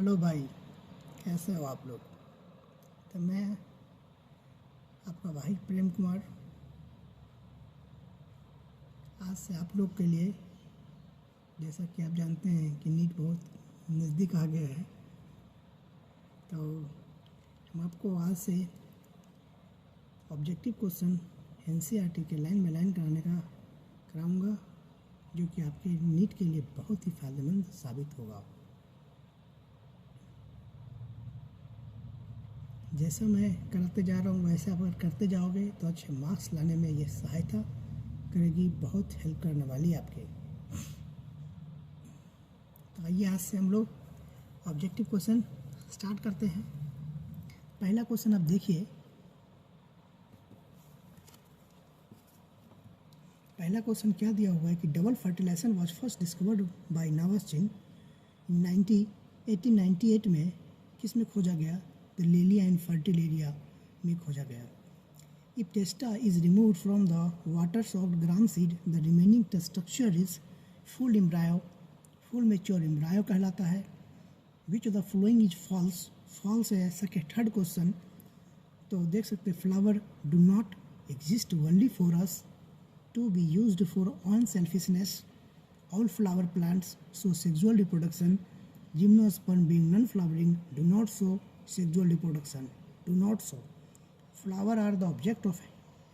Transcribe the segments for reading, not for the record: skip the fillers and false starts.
Hello भाई, कैसे हो आप लोग। तो मैं आपका भाई प्रेम कुमार आज से आप लोग के लिए, जैसा कि आप जानते हैं कि नीट बहुत नज़दीक आ गया है, तो हम आपको आज से ऑब्जेक्टिव क्वेश्चन एनसीईआरटी के लाइन बाय लाइन कराऊंगा, जो कि आपके नीट के लिए बहुत ही फ़ायदेमंद साबित होगा। जैसा मैं करते जा रहा हूँ वैसे आप अगर करते जाओगे तो अच्छे मार्क्स लाने में ये सहायता करेगी, बहुत हेल्प करने वाली है आपके। तो आइए आज से हम लोग ऑब्जेक्टिव क्वेश्चन स्टार्ट करते हैं। पहला क्वेश्चन आप देखिए। पहला क्वेश्चन क्या दिया हुआ है कि double fertilisation was first discovered by Nawaschin in 1898 में किस में खोजा गया? द लेलिया इन फर्टिल एरिया में खोजा गया। If testa is removed from the water soft gram seed the remaining structure is full embryo, full mature embryo कहलाता है। Which of the following is false, false है। सेकेंड थर्ड क्वेश्चन तो देख सकते flower do not exist only for us to be used for own selfishness. All flower plants show sexual reproduction. Gymnosperm being non-flowering do not show sexual reproduction. Do not show. Flower are the object of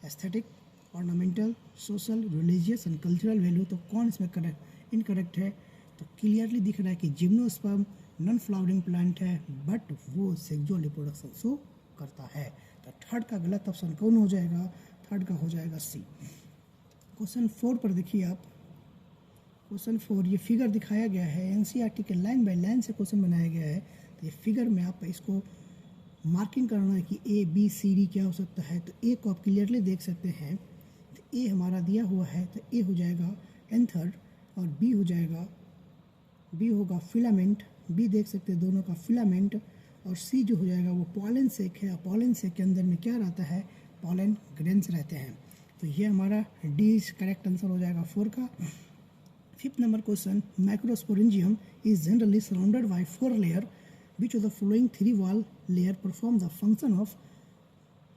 aesthetic, ornamental, social, religious and cultural value. तो कौन इसमें correct incorrect है? तो clearly दिख रहा है कि gymnosperm non flowering plant है, बट वो सेक्सुअल रिप्रोडक्शन शो करता है। तो थर्ड का गलत ऑप्शन कौन हो जाएगा? थर्ड का हो जाएगा सी। क्वेश्चन 4 पर देखिए आप। क्वेश्चन 4 ये फिगर दिखाया गया है, एनसीईआरटी के लाइन बाय लाइन से क्वेश्चन बनाया गया है। तो ये फिगर में आप इसको मार्किंग करना है कि ए बी सी डी क्या हो सकता है। तो ए को आप क्लियरली देख सकते हैं, तो ए हमारा दिया हुआ है, तो ए हो जाएगा एंथर और बी हो जाएगा, बी होगा फिलामेंट, बी देख सकते हैं दोनों का फिलामेंट, और सी जो हो जाएगा वो पॉलन सेक है। पॉलन सेक के अंदर में क्या रहता है? पॉलन ग्रेन्स रहते हैं। तो ये हमारा डी करेक्ट आंसर हो जाएगा 4 का। Fifth number question microsporangium is generally surrounded by 4 layer, which of the following 3 wall layer perform the function of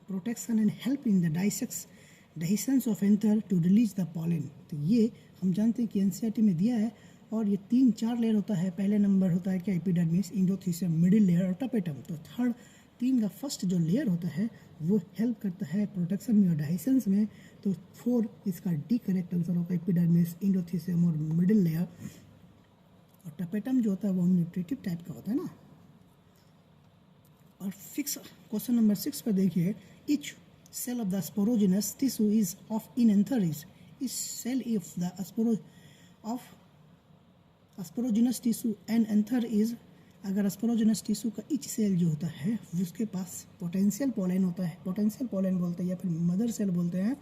protection and help in the dehiscence of anther to release the pollen. तो ये हम जानते हैं कि NCERT में दिया है, और ये 3-4 लेयर होता है। पहले नंबर होता है क्या? एपिडर्मिस, इंडोथीसियम, मिडिल लेयर और टपेटम। तो थर्ड 3 का फर्स्ट जो लेयर होता है वो हेल्प करता है प्रोटेक्शन में और डाइसेंस में। तो 4 इसका डी करेक्ट आंसर होगा, एपिडर्मिस, इंडोथीसियम और मिडिल लेयर। और टपेटम जो होता है वो न्यूट्रिटिव टाइप का होता है ना। और फिक्स क्वेश्चन नंबर 6 पर देखिए। Each cell of the sporogenous tissue is of in anther is cell of the sporogenous tissue and anther is, अगर स्पोरोजिनस टिश्यू का इच सेल जो होता है उसके पास पोटेंशियल पोलन होता है, पोटेंशियल पोलन बोलते हैं या फिर मदर सेल बोलते हैं,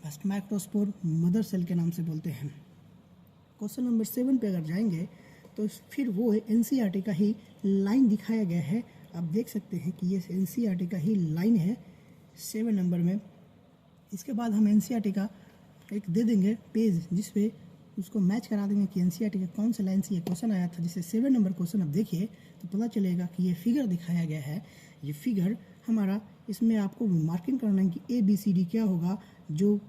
बस माइक्रोस्पोर मदर सेल के नाम से बोलते हैं। क्वेश्चन नंबर 7 पे अगर जाएंगे तो फिर वो एनसीईआरटी का ही लाइन दिखाया गया है। आप देख सकते हैं कि ये एनसीईआरटी का ही लाइन है 7 नंबर में। इसके बाद हम एनसीईआरटी का एक दे देंगे पेज, जिसपे उसको मैच करा देंगे कि एनसीईआरटी के कौन से लाइन से ये क्वेश्चन आया था। जैसे 7 नंबर क्वेश्चन आप देखिए तो पता चलेगा कि ये फिगर दिखाया गया है। ये फिगर हमारा, इसमें आपको मार्किंग करना है कि ए बी सी डी क्या होगा। जो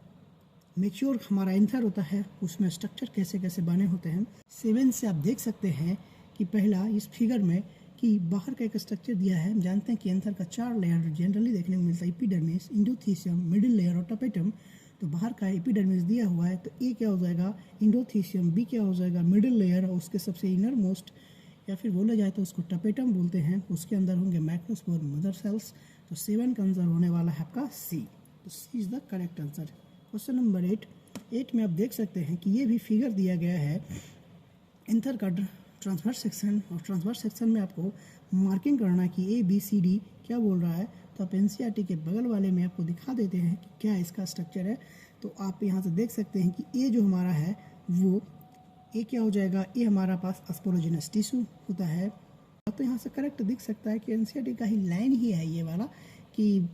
मेच्योर हमारा एंथर होता है उसमें स्ट्रक्चर कैसे कैसे बने होते हैं। 7 से आप देख सकते हैं कि पहला इस फिगर में कि बाहर का एक स्ट्रक्चर दिया है। हम जानते हैं कि एंथर का 4 लेयर जनरली देखने को मिलता है, एपिडर्मिस, इंडोथीसियम, मिडिल लेयर और टपेटम। तो बाहर का एपिडर्मिस दिया हुआ है, तो ए क्या हो जाएगा? इंडोथीसियम, बी क्या हो जाएगा? मिडिल लेयर, और उसके सबसे इनर मोस्ट या फिर बोला जाए तो उसको टपेटम बोलते हैं। उसके अंदर होंगे माइक्रोस्पोर मदर सेल्स। तो 7 का आंसर होने वाला है आपका सी। तो C is the correct answer. Question number 8 में आप देख सकते हैं कि ये भी फिगर दिया गया है एंथर का ट्रांसवर्स सेक्शन, और ट्रांसवर्स सेक्शन में आपको मार्किंग करना है कि ए बी सी डी क्या बोल रहा है। तो आप एनसीईआरटी के बगल वाले में आपको दिखा देते हैं कि क्या इसका स्ट्रक्चर है। तो आप यहाँ से देख सकते हैं कि ए जो हमारा है वो ए क्या हो जाएगा? ए हमारा पास स्पोरोजिनस टिश्यू होता है। तो यहाँ से करेक्ट दिख सकता है कि एनसीईआरटी का ही लाइन ही है ये वाला कि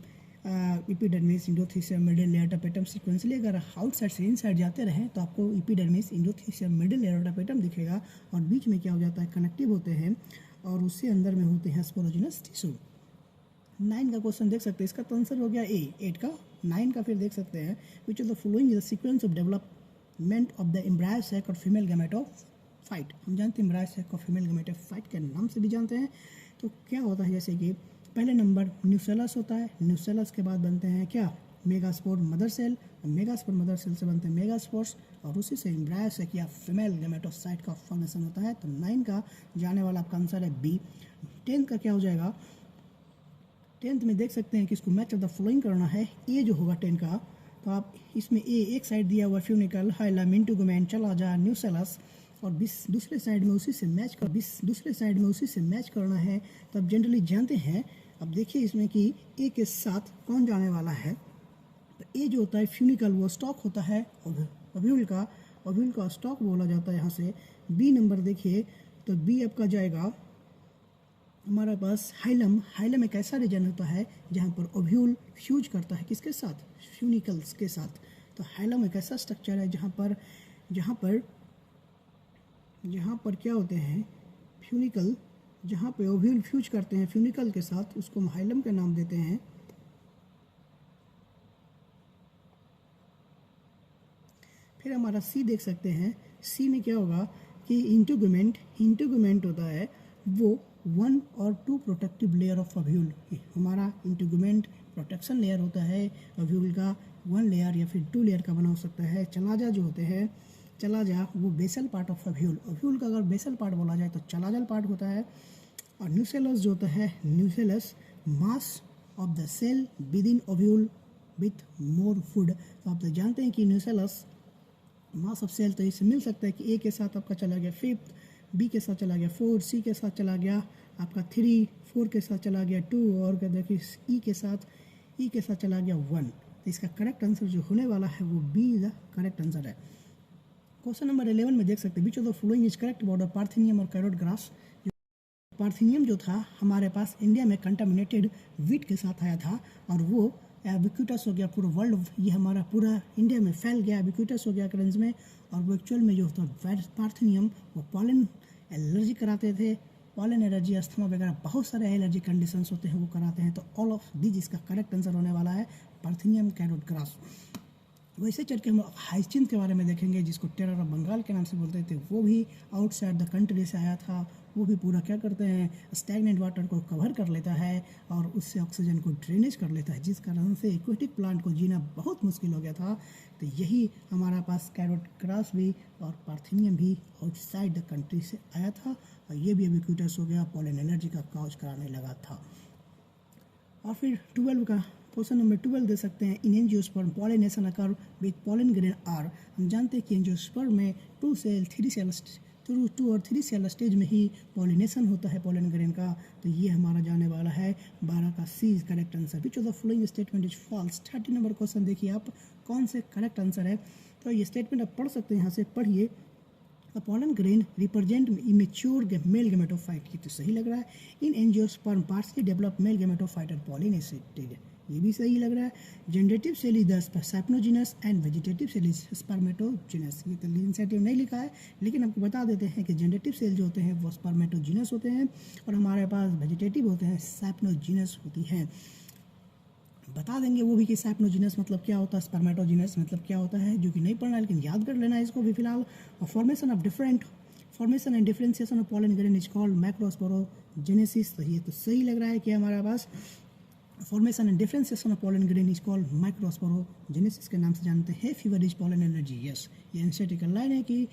epidermis, endothecium, middle layer, tapetum. Sequentially अगर आउटसाइड से इनसाइड जाते रहें तो आपको एपिडर्मिस, इंडोथीसियम, मिडिल लेयर और टपेटम दिखेगा, और बीच में क्या हो जाता है? कनेक्टिव होते हैं। और उससे अंदर में होते हैं स्पोरोजिनस टिश्यू। 9 का क्वेश्चन देख सकते हैं, इसका तो आंसर हो गया ए 8 का। 9 का फिर देख सकते हैं, which of the following is the sequence of development of the embryo sac और फीमेल गैमेटोफाइट। हम जानते हैं एम्ब्रायो सैक और फीमेल गैमेटोफाइट के नाम से भी जानते हैं। तो क्या होता है, जैसे कि पहले नंबर न्यूसेलस होता है, न्यूसेलस के बाद बनते हैं क्या मेगास्पोर मदर सेल, और मेगास्पोर मदर सेल से बनते हैं मेगास्पोर्स, और उसी से एम्ब्रायो सैक या फीमेल गैमेटोसाइट का फॉर्मेशन होता है। तो 9 का जाने वाला आपका आंसर है बी। 10 का क्या हो जाएगा, 10th में देख सकते हैं कि इसको मैच ऑफ द फॉलोइंग करना है। ए जो होगा 10 का, तो आप इसमें ए एक साइड दिया हुआ फ्यूनिकल हाइलम इंटुगुमेन चला जा न्यूसेलस, और दूसरे साइड में उसी से मैच करना है। तो आप जनरली जानते हैं, अब देखिए इसमें कि ए के साथ कौन जाने वाला है। तो ए जो होता है फ्यूनिकल, वो स्टॉक होता है ओव्यूल का स्टॉक बोला जाता है यहाँ से। बी नंबर देखिए, तो बी आपका जाएगा हमारे पास हाइलम एक ऐसा रीजन होता है जहाँ पर ओव्यूल फ्यूज करता है किसके साथ, फ्यूनिकल्स के साथ। तो हाइलम एक ऐसा स्ट्रक्चर है जहाँ पर क्या होते हैं फ्यूनिकल, जहाँ पे ओव्यूल फ्यूज करते हैं फ्यूनिकल के साथ, उसको हम हाइलम का नाम देते हैं। फिर हमारा सी देख सकते हैं, सी में क्या होगा कि इंटुगुमेंट होता है वो 1 और 2 प्रोटेक्टिव लेयर ऑफ ओव्यूल। हमारा इंटुगुमेंट प्रोटेक्शन लेयर होता है ओव्यूल का, 1 लेयर या फिर 2 लेयर का बना हो सकता है। चलाजा जो होते हैं, चलाजा वो बेसल पार्ट ऑफ ओव्यूल का अगर बेसल पार्ट बोला जाए तो चलाजल पार्ट होता है। और न्यूसेलस जो होता है, nucellus mass of the cell within ovule with more food. तो आप तो जानते हैं कि न्यूसेलस मास ऑफ सेल, तो इससे मिल सकता है कि ए के साथ आपका चला गया 5, बी के साथ चला गया 4, सी के साथ चला गया आपका 3, 4 के साथ चला गया 2, और देखिए ई के साथ चला गया 1। तो इसका करेक्ट आंसर जो होने वाला है वो बी द करेक्ट आंसर है। क्वेश्चन नंबर 11 में देख सकते हैं, which of the following is correct about the parthenium और कैरोट ग्रास। पार्थेनियम जो था हमारे पास इंडिया में कंटामिनेटेड वीट के साथ आया था, और वो एबिक्यूटस हो गया पूरा वर्ल्ड, ये हमारा पूरा इंडिया में फैल गया, एबिक्यूटस हो गया करेंस में। और वो एक्चुअल में जो होता पार्थेनियम वो पॉलन एलर्जी कराते थे, पॉलन एलर्जी, अस्थमा वगैरह बहुत सारे एलर्जी कंडीशंस होते हैं वो कराते हैं। तो ऑल ऑफ दिस इसका करेक्ट आंसर होने वाला है पार्थेनियम कैरोट ग्रास। वैसे चल के हम हाइसिंथ के बारे में देखेंगे, जिसको टेरर ऑफ बंगाल के नाम से बोलते थे। वो भी आउटसाइड द कंट्री से आया था। वो भी पूरा क्या करते हैं, स्टैग्नेंट वाटर को कवर कर लेता है और उससे ऑक्सीजन को ड्रेनेज कर लेता है, जिस कारण से एक्वेटिक प्लांट को जीना बहुत मुश्किल हो गया था। तो यही हमारा पास कैरोट ग्रास भी और पार्थेनियम भी आउटसाइड द कंट्री से आया था, और ये भी एबिक्यूटस हो गया, पॉलन एलर्जी का काज कराने लगा था। और फिर 12 का क्वेश्चन नंबर 12 दे सकते हैं, in angiosperm pollination occur with pollen grain are. हम जानते हैं कि एंजियोस्पर्म में 2 और 3 सेल स्टेज में ही पॉलिनेशन होता है पॉलन ग्रेन का। तो ये हमारा जाने वाला है 12 का C correct answer. Which of the following statement is false. 30 number question देखिए आप, कौन से करेक्ट आंसर है। तो ये स्टेटमेंट आप पढ़ सकते हैं, यहाँ से पढ़िए। Pollen grain represent immature male gametophyte, ये तो सही लग रहा है। In angiosperm partially develop male gametophyte और पॉलिनेटेड, ये भी सही लग रहा है। Generative cell is the spermatogenous and vegetative cell is spermatogenous, ये तो इनिशिएटिव नहीं लिखा है, लेकिन आपको बता देते हैं कि जनरेटिव सेल जो होते हैं वो स्पर्मेटोजिनस होते हैं, और हमारे पास वेजिटेटिव होते हैं सैप्नोजिनस होती हैं। बता देंगे वो भी कि सैप्नोजिनस मतलब क्या होता है, स्पर्मेटोजिनस मतलब क्या होता है, जो कि नहीं पढ़ना है लेकिन याद कर लेना है इसको भी फिलहाल। और formation and differentiation of pollen grain is called microsporogenesis, तो ये तो सही लग रहा है कि हमारे पास formation and differentiation of pollen grain is called microsporogenesis के नाम से जानते हैं। Fever is pollen allergy, yes, ये एनसीईआरटी लाइन है कि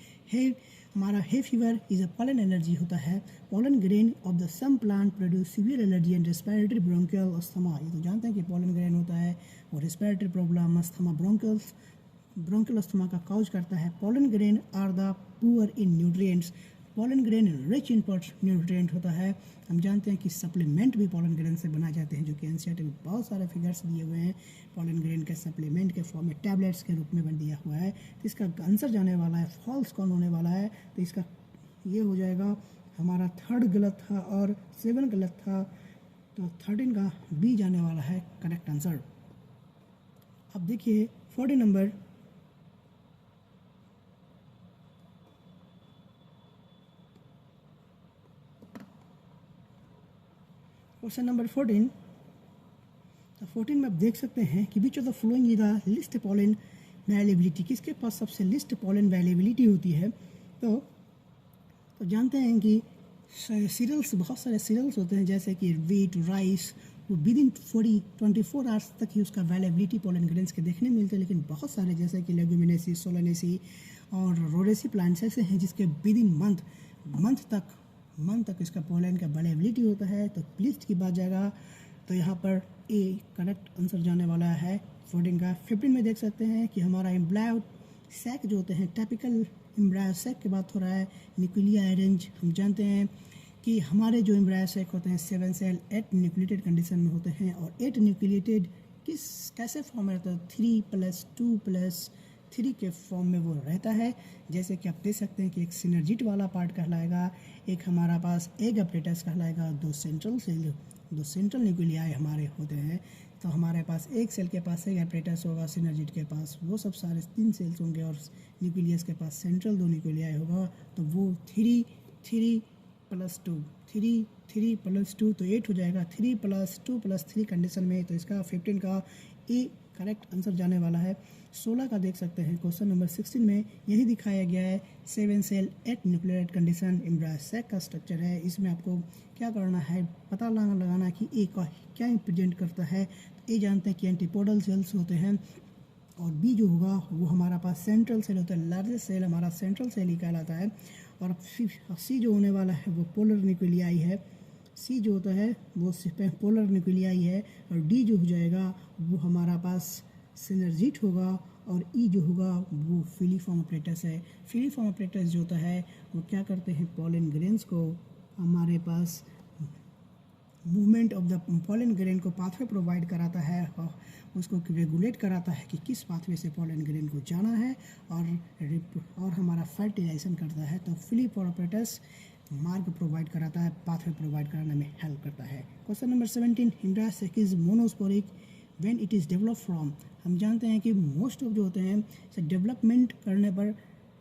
हमारा hay fever is a pollen allergy होता है। Pollen grain of the some plant produce severe allergy and respiratory bronchial asthma, ये तो जानते हैं कि पॉलन ग्रेन होता है और respiratory problem, asthma, bronchial asthma का काउज करता है। Pollen grain are the poor in nutrients, pollen grain rich in nutrient होता है। हम जानते हैं कि सप्लीमेंट भी पॉलन ग्रेन से बनाए जाते हैं, जो कि एनसीईआरटी में बहुत सारे फिगर्स दिए हुए हैं पॉलन ग्रेन के सप्लीमेंट के फॉर्म में, टैबलेट्स के रूप में बन दिया हुआ है। तो इसका आंसर जाने वाला है फॉल्स कौन होने वाला है, तो इसका ये हो जाएगा हमारा 3rd गलत था और 7 गलत था, तो 13 का बी जाने वाला है करेक्ट आंसर। अब देखिए 40 नंबर, क्वेश्चन नंबर 14। तो 14 में आप देख सकते हैं कि which of the following is the list pollen viability, किसके पास सबसे लिस्ट पॉलन वेलेबिलिटी होती है। तो जानते हैं कि सीरियल्स, बहुत सारे सीरियल्स होते हैं जैसे कि वीट, राइस, वो विद इन 24 आवर्स तक ही उसका वेलेबिलिटी पोलन ग्रेन्स के देखने मिलते हैं। लेकिन बहुत सारे जैसे कि लेगुमिनेसी, सोलेनेसी और रोडेसी प्लांट्स ऐसे हैं जिसके विद इन मंथ तक इसका पोलन का वेलेबिलिटी होता है। तो लिस्ट की बात जाएगा तो यहाँ पर ए करेक्ट आंसर जाने वाला है 14 का। 15 में देख सकते हैं कि हमारा एम्ब्रायो सैक जो होते हैं, टिपिकल एम्ब्रायो सैक की बात हो रहा है। न्यूक्लिया अरेंज, हम जानते हैं कि हमारे जो एम्ब्रायो सैक होते हैं 7 सेल 8 न्यूक्लिएटेड कंडीशन में होते हैं। और 8 न्यूक्लिएटेड कैसे फॉर्म में रहता है, 3+2+3 के फॉर्म में वो रहता है। जैसे कि आप देख सकते हैं कि एक सिनर्जिट वाला पार्ट कहलाएगा, एक हमारा पास एग अपरेटस कहलाएगा, दो सेंट्रल न्यूक्लियाई हमारे होते हैं। तो हमारे पास एक सेल के पास एग अपरेटस होगा, सिनर्जिट के पास वो सब सारे 3 सेल्स होंगे और न्यूक्लियस के पास सेंट्रल 2 न्यूक्लियाई होगा। तो वो 3+2 तो 8 हो जाएगा। 3+2+3 कंडीशन में, तो इसका 15 का ए करेक्ट आंसर जाने वाला है। 16 का देख सकते हैं क्वेश्चन नंबर 16 में यही दिखाया गया है। 7 cell 8 nucleated condition embryo sac का स्ट्रक्चर है। इसमें आपको क्या करना है, पता लगाना कि ए का क्या रिप्रेजेंट करता है। तो ए जानते हैं कि एंटीपोडल सेल्स होते हैं और बी जो होगा वो हमारा पास सेंट्रल सेल होता है। लार्जेस्ट सेल हमारा सेंट्रल सेल ही कहलाता है। और सी जो होने वाला है वो पोलर न्यूक्लियाई है। सी जो होता है वो पोलर न्यूक्लियाई है। और डी जो हो जाएगा वो हमारा पास सिनर्जिट होगा। और ई जो होगा वो फिलीफॉर्म अपरेटस है। फिलीफॉर्म अपरेटस जो होता है वो क्या करते हैं, पोलन ग्रेन्स को हमारे पास movement of the pollen grain को पाथवे प्रोवाइड कराता है और उसको रेगुलेट कराता है कि किस पाथवे से पोलन ग्रेन को जाना है और हमारा फर्टिलाइजेशन करता है। तो फिलीफॉर्म अपरेटस मार्ग प्रोवाइड कराता है, पाथवे प्रोवाइड कराने में हेल्प करता है। Question number 17, embryo sac is monosporic when it is develop from. हम जानते हैं कि मोस्ट ऑफ जो होते हैं डेवलपमेंट करने पर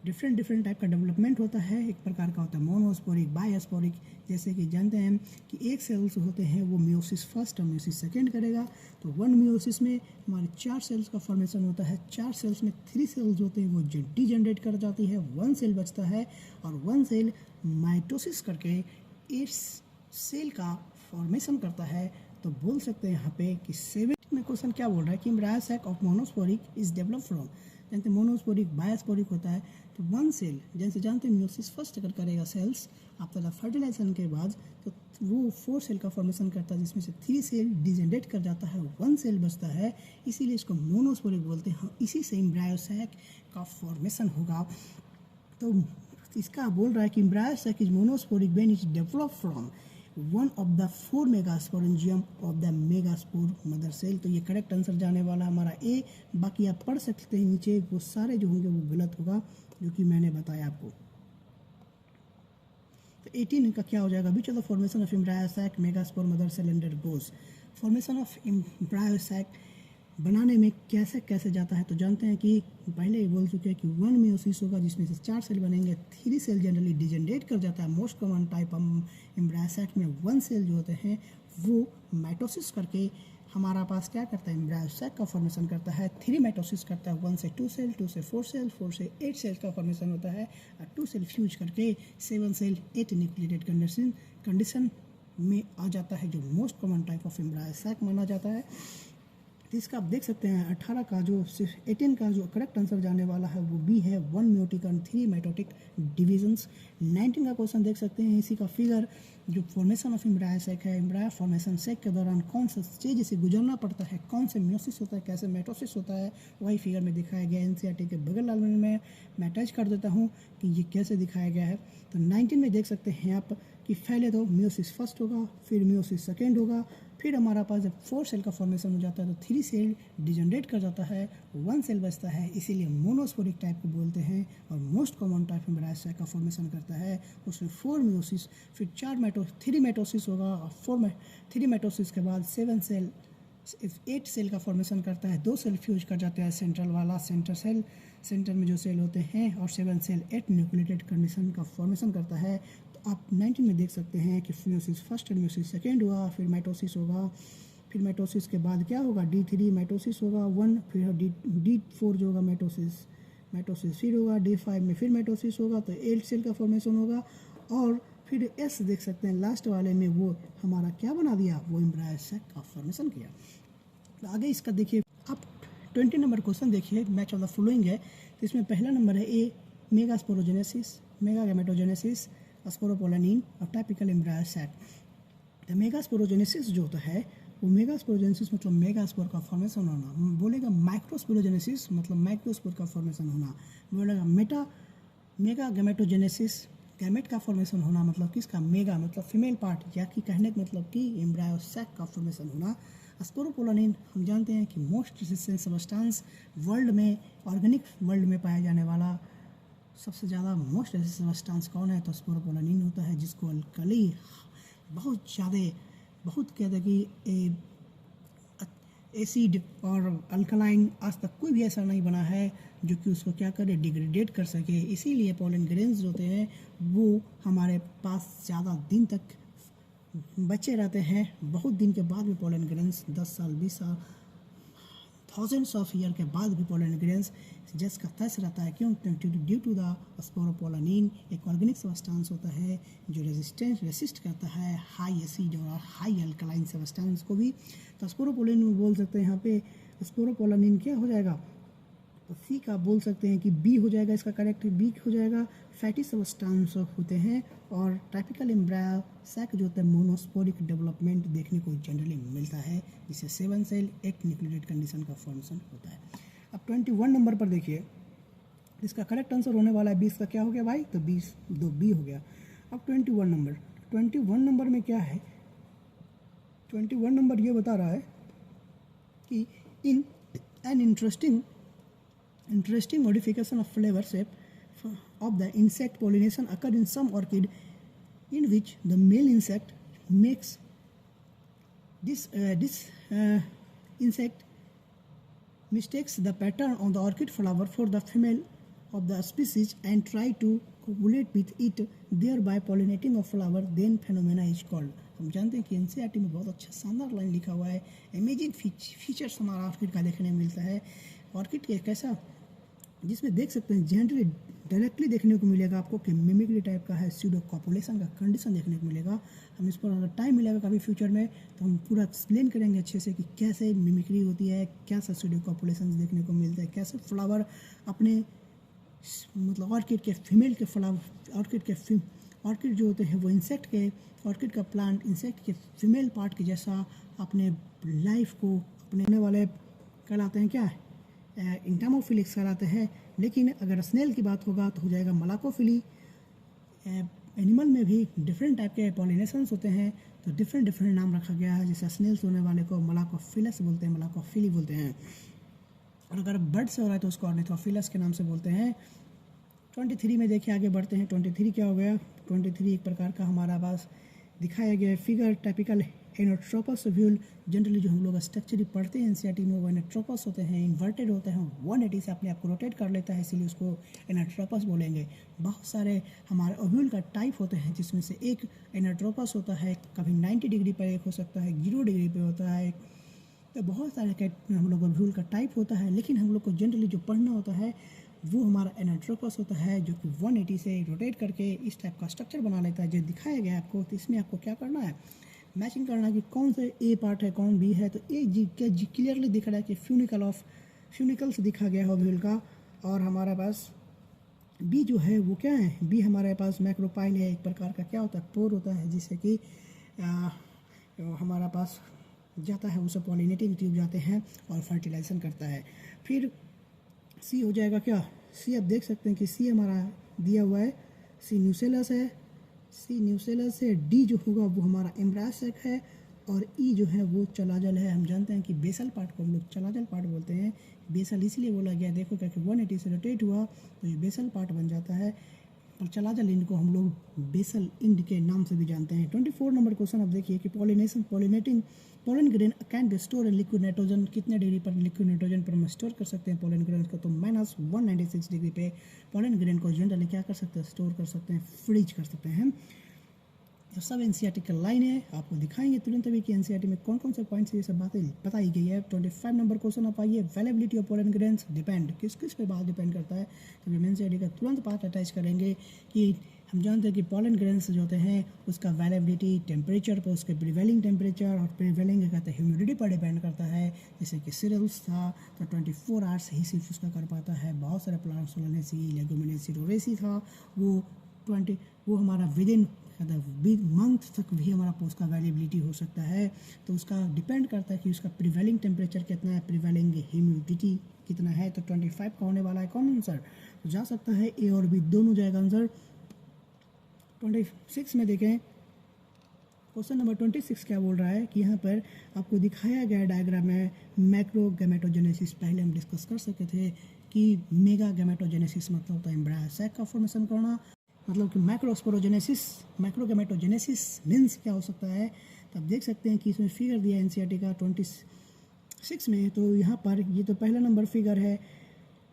डिफरेंट टाइप का डेवलपमेंट होता है। एक प्रकार का होता है मोनोस्पोरिक, बायोस्पोरिक। जैसे कि जानते हैं कि एक सेल्स होते हैं वो मियोसिस फर्स्ट और मियोसिस सेकेंड करेगा। तो 1 मियोसिस में हमारे 4 सेल्स का फॉर्मेशन होता है। 4 सेल्स में 3 सेल्स होते हैं वो डीजनरेट कर जाती है, 1 सेल बचता है और 1 सेल माइटोसिस करके 8 सेल का फॉर्मेशन करता है। तो बोल सकते हैं यहाँ पे कि 7 में क्वेश्चन क्या बोल रहा है कि embryo sac of monosporic is develop from. जानते हैं मोनोस्पोरिक, बायोस्पोरिक होता है। तो 1 सेल जैसे जानते हैं मियोसिस फर्स्ट अगर करेगा सेल्स आफ्टर द फर्टिलाइजेशन के बाद, तो वो 4 सेल का फॉर्मेशन करता है जिसमें से 3 सेल डिजनरेट कर जाता है, 1 सेल बचता है, इसीलिए इसको मोनोस्पोरिक बोलते हैं। इसी से एम्ब्रायो सैक का फॉर्मेशन होगा। तो इसका बोल रहा है कि embryo sac is monosporic when it develop from one of the 4 megasporangium of the megaspore mother cell. तो ये करेक्ट आंसर जाने वाला हमारा ए। बाकी आप पढ़ सकते हैं नीचे, वो सारे जो होंगे वो गलत होगा जो कि मैंने बताया आपको। तो 18 का क्या हो जाएगा, which of the formation of embryo sac megaspore mother cell undergoes. Formation of embryo sac बनाने में कैसे जाता है। तो जानते हैं कि पहले ही बोल चुके हैं कि 1 मियोसिस होगा जिसमें से 4 सेल बनेंगे, 3 सेल जनरली डिजनरेट कर जाता है। Most common type embryo sac में 1 सेल जो होते हैं वो माइटोसिस करके हमारा पास क्या करता है, एम्ब्रायो सैक का फॉर्मेशन करता है। 3 माइटोसिस करता है, 1 से 2 सेल, 2 से 4 सेल, 4 से 8 सेल का फॉर्मेशन होता है। और 2 सेल फ्यूज करके 7 सेल 8 न्यूक्लिएटेड कंडीशन में आ जाता है, जो most common type of embryo sac माना जाता है। इसका आप देख सकते हैं 18 का जो करेक्ट आंसर जाने वाला है वो बी है, 1 म्योटिक और 3 माइटोटिक डिविजन्स। 19 का क्वेश्चन देख सकते हैं, इसी का फिगर जो फॉर्मेशन ऑफ एम्ब्रायो सैक है, एम्ब्रायो फॉर्मेशन सैक के दौरान कौन सा स्टेज से गुजरना पड़ता है, कौन से म्योसिस होता है, कैसे माइटोसिस होता है, वही फिगर में दिखाया गया है। एनसीईआरटी के बगल वाले में मैं अटैच कर देता हूँ कि ये कैसे दिखाया गया है। तो 19 में देख सकते हैं आप कि पहले तो मियोसिस फर्स्ट होगा, फिर मियोसिस सेकेंड होगा, फिर हमारा पास जब 4 सेल का फॉर्मेशन हो जाता है तो 3 सेल डिजनरेट कर जाता है, 1 सेल बचता है, इसीलिए मोनोस्पोरिक टाइप को बोलते हैं। और most common type embryo sac का फॉर्मेशन करता है, उसमें 4 मियोसिस, फिर 3 माइटोसिस होगा और 3 माइटोसिस के बाद 7 सेल 8 सेल का फॉर्मेशन करता है, 2 सेल फ्यूज कर जाते हैं सेंट्रल वाला सेंटर सेल, सेंटर में जो सेल होते हैं, और 7 सेल 8 न्यूक्लिएटेड कंडीशन का फॉर्मेशन करता है। तो आप 19 में देख सकते हैं कि म्योसिस फर्स्ट और म्योसिस सेकेंड हुआ, फिर माइटोसिस होगा, फिर माइटोसिस के बाद क्या होगा, D3 माइटोसिस होगा 1, फिर D4 जो होगा माइटोसिस फिर होगा, D5 में फिर माइटोसिस होगा, तो 8 सेल का फॉर्मेशन होगा। और फिर S देख सकते हैं लास्ट वाले में, वो हमारा क्या बना दिया, वो एम्ब्रायो सैक का फॉर्मेशन किया। तो आगे इसका देखिए आप 20 नंबर क्वेश्चन देखिए, मैच ऑफ द फॉलोइंग है। तो इसमें पहला नंबर है ए, मेगास्पोरोजेनेसिस, मेगा गैमेटोजेनेसिस, स्पोरोपोलानिन और टाइपिकल एम्ब्रायो सैक। तो मेगास्पोरोजेनेसिस जो होता है वो मेगास्पोरोजेनेसिस मतलब मेगास्पोर का फॉर्मेशन होना, बोलेगा माइक्रोस्पोरोजेनेसिस मतलब माइक्रोस्पोर का फॉर्मेशन होना, बोलेगा मेगा गैमेटोजेनेसिस गैमेट का फॉर्मेशन होना, मतलब किसका, मेगा मतलब फीमेल पार्ट, या कि कहने का मतलब कि एम्ब्रायो सैक का फॉर्मेशन होना। स्पोरोपोलानिन हम जानते हैं कि मोस्ट रेसिस्टेंट सबस्टेंस वर्ल्ड में, ऑर्गेनिक वर्ल्ड में पाया जाने वाला सबसे ज़्यादा मोस्ट रेसिस्टेंट सबस्टेंस कौन है, तो स्पोरोपोलानिन होता है, जिसको अल्कली बहुत कहते हैं कि एसिड और अल्कलाइन आज तक कोई भी ऐसा नहीं बना है जो कि उसको क्या करे, डिग्रेडेट कर सके। इसीलिए पोलन ग्रेन्स होते हैं वो हमारे पास ज़्यादा दिन तक बचे रहते हैं, बहुत दिन के बाद भी पोलन ग्रेन्स 10 साल 20 साल थाउजेंड्स ऑफ ईयर के बाद भी पोलन ग्रेन्स जस का तस रहता है। क्यों, ड्यू टू द स्पोरोपोलानिन एक ऑर्गेनिक सबस्टेंस होता है जो रेसिस्ट करता है हाई एसिड और हाई अल्कलाइन सबस्टेंस को भी। तो स्पोरोपोलानिन बोल सकते हैं यहाँ पे, स्पोरोपोलानिन क्या हो जाएगा, तो सी का बोल सकते हैं कि बी हो जाएगा, इसका करेक्ट बी हो जाएगा। फैटी सबस्टेंस होते हैं, और टाइपिकल एम्ब्रायो सैक जो होता है मोनोस्पोरिक डेवलपमेंट देखने को जनरली मिलता है, जिससे 7 सेल 8 न्यूक्लिएटेड कंडीशन का फॉर्मेशन होता है। अब 21 नंबर पर देखिए, इसका करेक्ट आंसर होने वाला है 20 का क्या हो गया भाई, तो 20 2 बी हो गया। अब 21 नंबर में क्या है, 21 नंबर ये बता रहा है कि in an interesting modification of flavor shape of the insect pollination occur in some orchid in which the male insect makes this insect mistakes the pattern on the orchid flower for the female of the species and try to copulate with it, thereby pollinating of flower. Then phenomena is called. हम जानते हैं कि NCERT में बहुत अच्छा शानदार line लिखा हुआ है, अमेजिंग फीचर्स हमारा ऑर्किड का देखने में मिलता है। ऑर्किड के कैसा, जिसमें देख सकते हैं जनरली डायरेक्टली देखने को मिलेगा आपको कि मिमिक्री टाइप का है, स्यूडो कॉपुलेशन का कंडीशन देखने को मिलेगा। हम इस पर अगर टाइम मिलेगा कभी फ्यूचर में तो हम पूरा एक्सप्लेन करेंगे अच्छे से कि कैसे मिमिक्री होती है, कैसे स्यूडो कॉपुलेशन देखने को मिलता है, कैसे फ्लावर अपने मतलब ऑर्किड के फीमेल के फ्लावर, ऑर्किड जो होते हैं वो इंसेक्ट के, ऑर्किड का प्लांट इंसेक्ट के फीमेल पार्ट के जैसा अपने लाइफ को अपने वाले कहलाते हैं, क्या है इंटामोफिलिक्स कहलाते हैं। लेकिन अगर स्नेल की बात होगा तो हो जाएगा मलाकोफिली। एनिमल में भी डिफरेंट टाइप के पॉलिनेशंस होते हैं, तो डिफरेंट नाम रखा गया है। जैसे स्नेल्स होने वाले को मलाकोफिलस बोलते हैं, मलाकोफिली बोलते हैं, और अगर बर्ड से हो रहा है तो उसको ऑर्निथोफिलस के नाम से बोलते हैं। 23 में देखिए, आगे बढ़ते हैं। 23 क्या हो गया, 23 एक प्रकार का हमारा पास दिखाया गया फिगर, टाइपिकल एनोट्रोपस ओव्यूल। जनरली जो हम लोग स्ट्रक्चर पढ़ते हैं एनसीईआरटी में वो एनोट्रोपस होते हैं, इन्वर्टेड होते हैं, 180 से अपने आप को रोटेट कर लेता है, इसीलिए उसको एनोट्रोपस बोलेंगे। बहुत सारे हमारे ओव्यूल का टाइप होते हैं, जिसमें से एक एनोट्रोपस होता है, कभी 90 डिग्री पर एक हो सकता है, 0 डिग्री पर होता है, तो बहुत सारे हम लोग ओव्यूल का टाइप होता है। लेकिन हम लोग को जनरली जो पढ़ना होता है वो हमारा एनोट्रोपस होता है, जो कि 180 से रोटेट करके इस टाइप का स्ट्रक्चर बना लेता है, जो दिखाया गया है आपको। तो इसमें आपको क्या करना है, मैचिंग करना है कि कौन से ए पार्ट है कौन बी है। तो ए जी क्लियरली दिख रहा है कि फ्यूनिकल्स दिखा गया है ओव्यूल का, और हमारे पास बी जो है वो क्या है, बी हमारे पास मैक्रोपाइल है, एक प्रकार का क्या होता है, पोर होता है, जिससे कि हमारा पास जाता है, उसे पॉलिनेटिंग ट्यूब जाते हैं और फर्टिलाइजेशन करता है। फिर सी हो जाएगा क्या, सी आप देख सकते हैं कि सी हमारा दिया हुआ है, सी न्यूसेलस है, सी न्यूसेलस है। डी जो होगा वो हमारा एम्ब्रायो सैक है, और ई जो है वो चलाजल है। हम जानते हैं कि बेसल पार्ट को हम लोग चलाजल पार्ट बोलते हैं। बेसल इसलिए बोला गया, देखो क्या कि 180 से रोटेट हुआ तो ये बेसल पार्ट बन जाता है, और चलाजा लिंड को हम लोग बेसल इंड के नाम से भी जानते हैं। 24 नंबर क्वेश्चन आप देखिए कि pollinating pollen grain can be store in liquid nitrogen, कितने डिग्री पर लिक्विड नाइट्रोजन पर हम स्टोर कर सकते हैं पोलन ग्रेन को, तो -196 डिग्री पे पोलन ग्रेन को जनरली क्या कर सकते हैं, स्टोर कर सकते हैं, फ्रीज कर सकते हैं। ये सब एनसीईआरटी का लाइन है, आपको दिखाएंगे तुरंत अभी कि एनसीईआरटी में कौन कौन से पॉइंट्स ये सब बातें बताई गई है। 25 नंबर क्वेश्चन आप आइए, availability of pollen grains depend, किस किस पे बात डिपेंड करता है, तो हम एनसीईआरटी का तुरंत पार्ट अटैच करेंगे कि हम जानते हैं कि पोलन ग्रेन्स जो होते हैं उसका अवेलेबिलिटी टेम्परेचर पर, उसके प्रिवेलिंग टेम्परेचर और प्रिवेलिंग कहते हैं ह्यूमिडिटी पर डिपेंड करता है। जैसे कि सीरियल्स था तो 24 आवर्स ही सिर्फ उसका कर पाता है, बहुत सारे प्लांट्स सोलानेसी, लेगुमिनेसी, रोरेसी था वो हमारा विद इन मंथ तक भी हमारा उसका अवेलेबिलिटी हो सकता है। तो उसका डिपेंड करता है कि उसका प्रिवेलिंग टेम्परेचर कितना है, प्रिवेलिंग ह्यूमिडिटी कितना है। तो 25 का होने वाला है कौन आंसर, तो जा सकता है ए और बी दोनों जाएगा आंसर। 26 में देखें, क्वेश्चन नंबर 26 क्या बोल रहा है कि यहाँ पर आपको दिखाया गया डायग्राम में मैक्रो गैमेटोजेनेसिस, पहले हम डिस्कस कर सके थे कि मेगा गैमेटोजेनेसिस मतलब होता है एम्ब्रायो सैक का फॉर्मेशन करना, मतलब कि मैक्रो गैमेटोजेनेसिस मीन्स क्या हो सकता है। तो आप देख सकते हैं कि इसमें फिगर दिया है एनसीईआरटी का 26 में, तो यहाँ पर ये तो पहला नंबर फिगर है।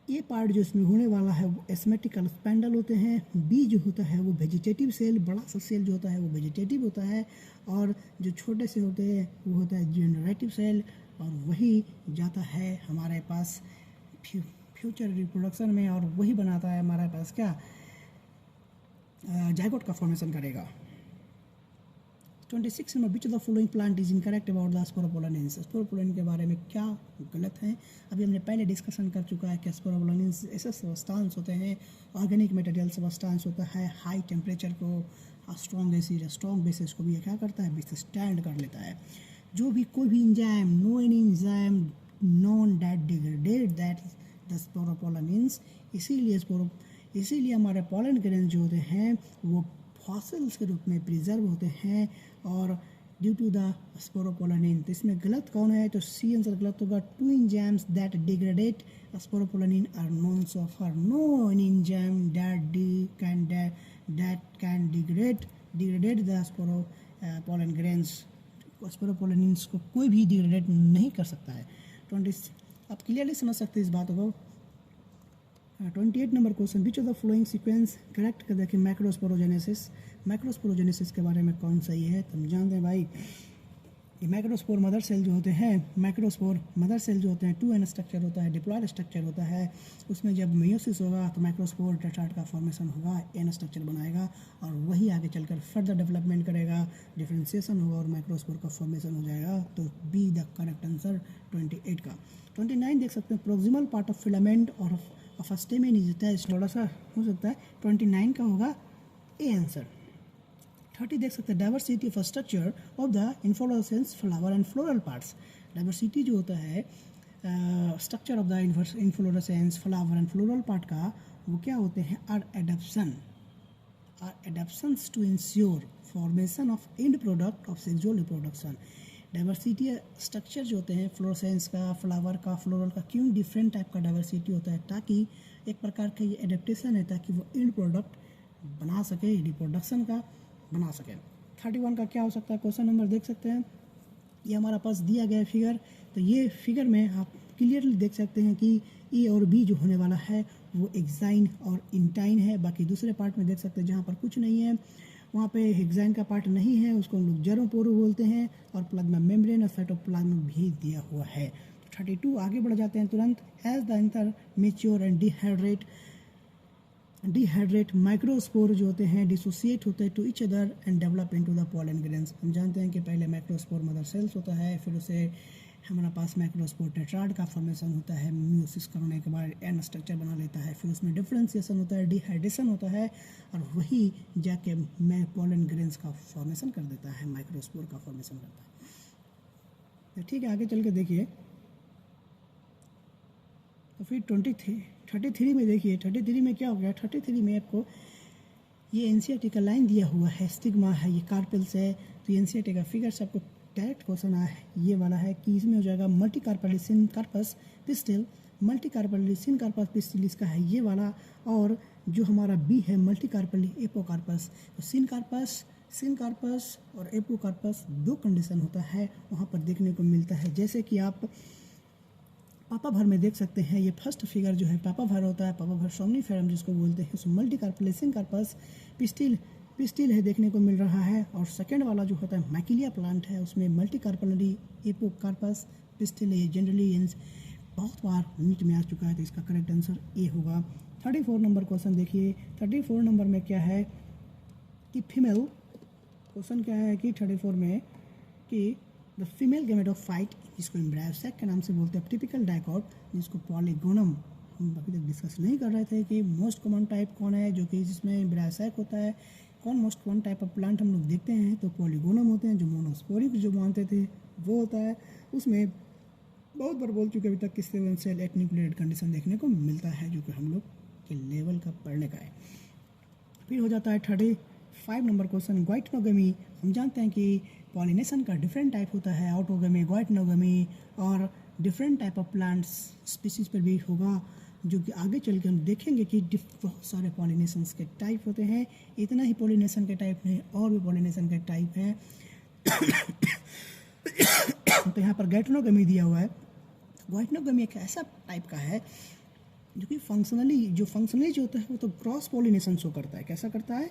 ये पार्ट जो इसमें होने वाला है वो एस्मेटिकल स्पेंडल होते हैं, बी जो होता है वो वेजिटेटिव सेल, बड़ा सा सेल जो होता है वो वेजिटेटिव होता है, और जो छोटे से होते हैं वो होता है जनरेटिव सेल, और वही जाता है हमारे पास फ्यूचर रिप्रोडक्शन में, और वही बनाता है हमारे पास क्या, जाइगोट का फॉर्मेशन करेगा। 26 में which of the following plant is incorrect about the sporopollenins, sporopollenin के बारे में क्या गलत है, अभी हमने पहले डिस्कशन कर चुका है कि स्पोरोपोलेनिन्स ऐसे सब्सटेंस होते हैं, ऑर्गेनिक मटेरियल सब्सटेंस होता है, हाई टेम्परेचर को स्ट्रॉन्ग एसिड स्ट्रॉन्ग बेसिस को भी क्या करता है, विथस्टैंड कर लेता है। जो भी कोई भी enzyme, no any enzyme known that degraded that the sporopollenins, इसीलिए हमारे पोलन ग्रेन जो होते हैं वो फॉसिल्स के रूप में प्रिजर्व होते हैं, और ड्यू टू द स्पोरोपोलेनिन। तो इसमें गलत कौन है, तो सी आंसर गलत होगा। 2 enzymes that degradate sporopollenin are known so far, no any enzyme that can degradate the pollen grains, sporopollenins को कोई भी डिग्रेडेट नहीं कर सकता है। 20 आप क्लियरली समझ सकते हैं इस बात को। 28 number question, which of the flowing sequence correct कर देखिए, मैक्रोस्पोरोजेनेसिस के बारे में कौन सही है, तो हम जानते हैं भाई ये मैक्रोस्पोर मदर सेल जो होते हैं, मैक्रोस्पोर मदर सेल जो होते हैं 2n स्ट्रक्चर होता है, डिप्लॉयड स्ट्रक्चर होता है, उसमें जब मेयोसिस होगा तो मैक्रोस्पोर टेट्राड का फॉर्मेशन होगा, n स्ट्रक्चर बनाएगा, और वही आगे चलकर फर्दर डेवलपमेंट करेगा, डिफ्रेंसिएशन होगा और मैक्रोस्पोर का फॉर्मेशन हो जाएगा। तो बी द करेक्ट आंसर 28 का। 29 देख सकते हैं, प्रोक्सिमल पार्ट ऑफ फिलामेंट और ऑफ स्टेमेन इज अटैच्ड, थोड़ा सा हो सकता है 29 का होगा ए आंसर। 30 देख सकते हैं, diversity of structure of the inflorescence flower and floral parts, diversity जो होता है structure of the inflorescence flower and floral part का, वो क्या होते हैं, are adaptations to ensure formation of end product of sexual reproduction. Diversity structure जो होते हैं फ्लोरेसेंस का, फ्लावर का, फ्लोरल का, क्यों डिफरेंट टाइप का डाइवर्सिटी होता है, ताकि एक प्रकार का ये एडेप्टेशन है ताकि वो एंड प्रोडक्ट बना सके, रिप्रोडक्शन का बना सके। 31 का क्या हो सकता है, क्वेश्चन नंबर देख सकते हैं, ये हमारा पास दिया गया फिगर, तो ये फिगर में आप क्लियरली देख सकते हैं कि ए और बी जो होने वाला है वो एक्साइन और इंटाइन है। बाकी दूसरे पार्ट में देख सकते हैं जहाँ पर कुछ नहीं है वहाँ पे हेक्साइन का पार्ट नहीं है, उसको हम लोग जेरोपोरो बोलते हैं, और प्लाज्मा मेम्ब्रेन और साइटोप्लाज्म भी दिया हुआ है। 32 आगे बढ़ जाते हैं तुरंत, as the anther mature and dehydrate microspore जो होते हैं डिसोसिएट होते हैं to each other and develop into the pollen grains. हम जानते हैं कि पहले माइक्रोस्पोर मदर सेल्स होता है, फिर उसे हमारे पास माइक्रोस्पोर टेट्राड का फॉर्मेशन होता है, म्यूसिस करने के बाद एन स्ट्रक्चर बना लेता है, फिर उसमें डिफ्रेंसिएशन होता है, डिहाइड्रेशन होता है, और वही जाके पोलन ग्रेन्स का फॉर्मेशन कर देता है, माइक्रोस्पोर का फॉर्मेशन करता है। तो ठीक है, आगे चल के देखिए, तो फिर 33 में देखिए, 33 में क्या हो गया, 33 में आपको ये एनसीईआरटी का लाइन दिया हुआ है, स्टिग्मा है, ये कार्पेल्स है, तो एनसीईआरटी का फिगर से आपको डायरेक्ट क्वेश्चन है ये वाला है कि इसमें हो जाएगा multi carpellary syncarpous pistil multi carpellary syncarpous pistil is का है ये वाला, और जो हमारा बी है मल्टी कार्पली एपोकार्पस। तो सिनकार्पस और एपोकार्पस दो कंडीशन होता है वहाँ पर देखने को मिलता है। जैसे कि आप पापा भर में देख सकते हैं, ये फर्स्ट फिगर जो है पापा भर होता है, पापा भर सोमनीफेरम जिसको बोलते हैं। So multi carpellary syncarpous pistil है देखने को मिल रहा है। और सेकेंड वाला जो होता है मैकिलिया प्लांट है, उसमें मल्टी कार्पली एपोकार्पस पिस्टिल है जनरली बहुत बार नीट में आ चुका है, तो इसका करेक्ट आंसर ए होगा। 34 नंबर क्वेश्चन देखिए। 34 नंबर में क्या है कि फीमेल, क्वेश्चन क्या है कि 34 में कि द फीमेल गैमेटोफाइट, जिसको एम्ब्रायोसैक के नाम से बोलते हैं, टिपिकल डाइकॉट जिसको पॉलीगोनम, हम अभी तक डिस्कस नहीं कर रहे थे कि मोस्ट कॉमन टाइप कौन है जो कि जिसमें एम्ब्रायोसैक होता है, कौन most common type of plant हम लोग देखते हैं तो पॉलीगोनम होते हैं। जो मोनोस्पोरिक जो मानते थे वो होता है, उसमें बहुत बार बोल चुके अभी तक कि 7 सेल एटन्यूक्लिएटेड कंडीशन देखने को मिलता है, जो कि हम लोग के लेवल का पढ़ने का है। फिर हो जाता है 35 नंबर क्वेश्चन ग्वाइटनोगमी। हम जानते हैं कि पॉलिनेशन का डिफरेंट टाइप होता है, आउटोगमी, ग्वाइटनोगमी, और different type of plants species पर भी होगा, जो कि आगे चल के हम देखेंगे कि बहुत सारे पॉलिनेशंस के टाइप होते हैं। इतना ही पॉलिनेशन के टाइप नहीं, और भी पॉलिनेशन के टाइप हैं। तो यहाँ पर ग्वाइटनोगमी दिया हुआ है। ग्वाइटनोगमी एक ऐसा टाइप का है जो कि फंक्शनली जो होता है वो तो क्रॉस पॉलिनेशन शो करता है। कैसा करता है?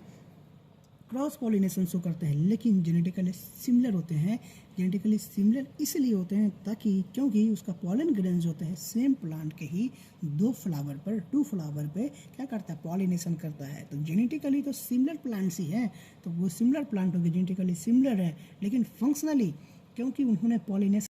क्रॉस पॉलिनेशन शो करते हैं, लेकिन जेनेटिकली सिमिलर होते हैं। जेनेटिकली सिमिलर इसलिए होते हैं ताकि क्योंकि उसका पॉलन ग्रेन्स होते हैं सेम प्लांट के ही टू फ्लावर पे क्या करता है? पॉलिनेशन करता है। तो जेनेटिकली तो सिमिलर प्लांट्स ही हैं, तो वो सिमिलर प्लांट होंगे, जेनेटिकली सिमिलर है, लेकिन फंक्शनली क्योंकि उन्होंने पॉलिनेशन